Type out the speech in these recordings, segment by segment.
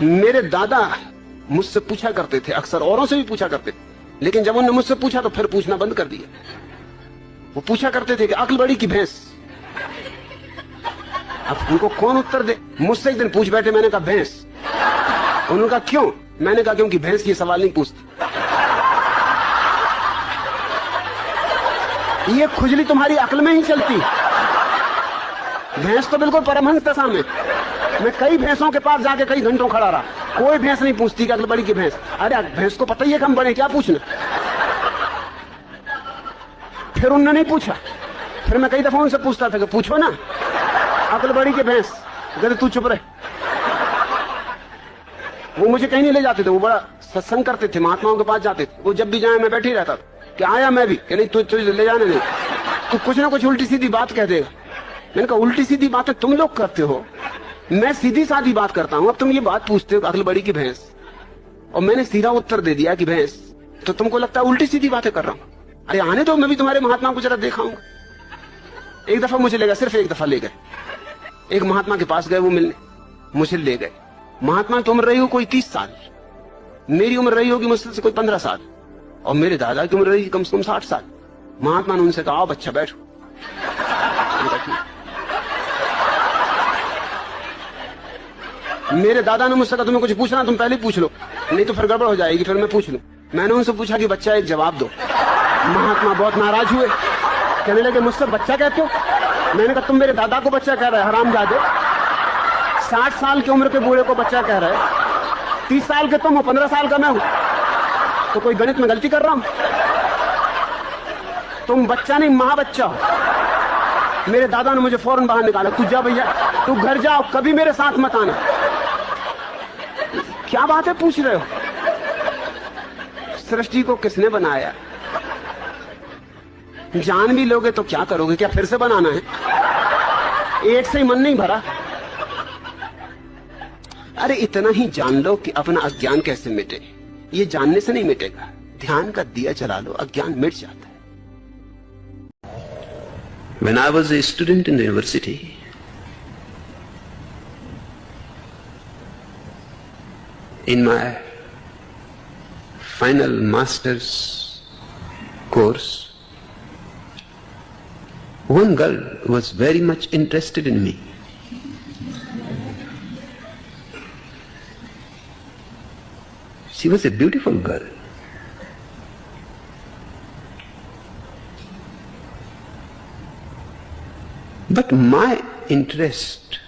मेरे दादा मुझसे पूछा करते थे, अक्सर औरों से भी पूछा करते थे, लेकिन जब उन्होंने मुझसे पूछा तो फिर पूछना बंद कर दिया। वो पूछा करते थे कि अक्ल बड़ी की भैंस। अब उनको कौन उत्तर दे? मुझसे एक दिन पूछ बैठे, मैंने कहा भैंस। उन्होंने कहा क्यों? मैंने कहा क्योंकि भैंस ये सवाल नहीं पूछती। ये खुजली तुम्हारी अक्ल में ही चलती। भैंस तो बिल्कुल परमहंस दशा में। मैं कई भैंसों के पास जाके कई घंटों खड़ा रहा, कोई भैंस नहीं पूछती कि अक्ल बड़ी की भैंस। अरे भैंस को पता ही है कि हम बड़े, क्या पूछना। फिर उन्होंने नहीं पूछा। फिर मैं कई दफा उनसे पूछता था कि पूछो ना, अक्ल बड़ी की भैंस। कहते तू चुप रहे। वो मुझे कहीं नहीं ले जाते थे, वो बड़ा सत्संग करते थे, महात्माओं के पास जाते थे। वो जब भी जाए मैं बैठे ही रहता था कि आया मैं भी, कि नहीं तुझे ले जाने नहीं, तू कुछ ना कुछ उल्टी सीधी बात कह देगा। मैंने कहा उल्टी सीधी बातें तुम लोग करते हो, मैं सीधी सादी बात करता हूं। अब तुम ये बात पूछते हो अक्ल बड़ी की भैंस, और मैंने सीधा उत्तर दे दिया कि भैंस, तो तुमको लगता है उल्टी सीधी बातें कर रहा हूं। अरे आने दो, मैं भी तुम्हारे महात्मा को जरा दिखाऊंगा। एक दफा मुझे ले गए, सिर्फ एक दफा ले गए। एक महात्मा के पास गए वो मिलने, मुझे ले गए। महात्मा की उम्र रही हो कोई 30 साल, मेरी उम्र रही होगी मुझसे कोई 15 साल, और मेरे दादा की उम्र रही कम से कम 60 साल। महात्मा ने उनसे कहा आओ बच्चा बैठो। मेरे दादा ने मुझसे कहा तुम्हें कुछ पूछना तुम पहले पूछ लो, नहीं तो फिर गड़बड़ हो जाएगी, फिर मैं पूछ लूं। मैंने उनसे पूछा कि बच्चा एक जवाब दो। महात्मा बहुत नाराज हुए, कहने लगे मुझसे बच्चा कहते हो? मैंने कहा तुम मेरे दादा को बच्चा कह रहे हो हरामजादे। 60 साल की उम्र के बूढ़े को बच्चा कह रहे हो। 30 साल के तुम हो, 15 साल का मैं हूं, तो कोई गणित में गलती कर रहा हूं? तुम बच्चा नहीं महाबच्चा हो। मेरे दादा ने मुझे फौरन बाहर निकाला, तू जा भैया, तू घर जाओ, कभी मेरे साथ मत आना। क्या बातें पूछ रहे हो? सृष्टि को किसने बनाया? जान भी लोगे तो क्या करोगे? क्या फिर से बनाना है? एक से ही मन नहीं भरा। अरे इतना ही जान लो कि अपना अज्ञान कैसे मिटे। ये जानने से नहीं मिटेगा, ध्यान का दिया जला लो, अज्ञान मिट जाता है। When I was a student in the university, in my final master's course, one girl was very much interested in me. She was a beautiful girl. But my interest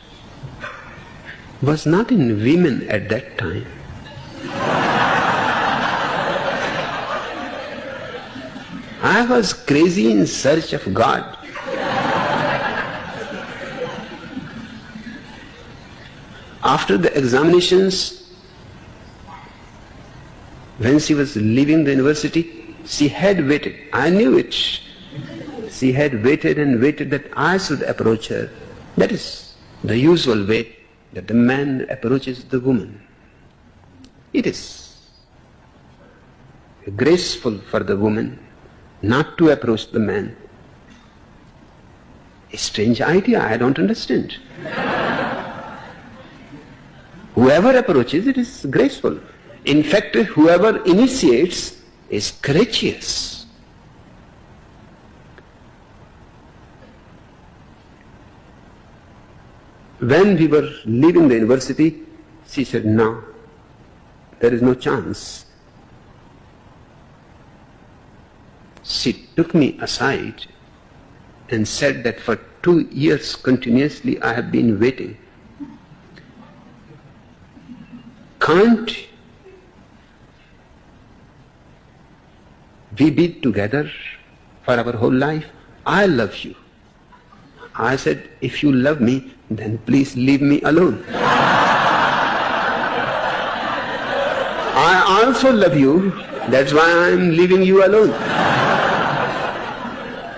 was not in women at that time. I was crazy in search of God. After the examinations, when she was leaving the university, she had waited. I knew it. She had waited and waited that I should approach her. That is the usual way that the man approaches the woman. It is graceful for the woman not to approach the man. A strange idea, I don't understand. Whoever approaches, it is graceful. In fact, whoever initiates is courageous. When we were leaving the university, she said, no, there is no chance. She took me aside and said that for 2 years continuously I have been waiting. Can't we be together for our whole life? I love you. I said, if you love me, then please leave me alone. I also love you, that's why I am leaving you alone.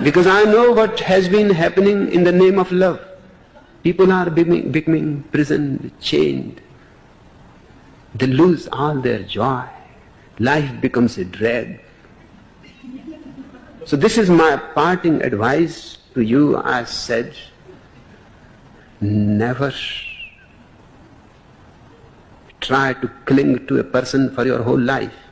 Because I know what has been happening in the name of love. People are becoming imprisoned, chained. They lose all their joy. Life becomes a drag. So this is my parting advice to you. I said, try to cling to a person for your whole life.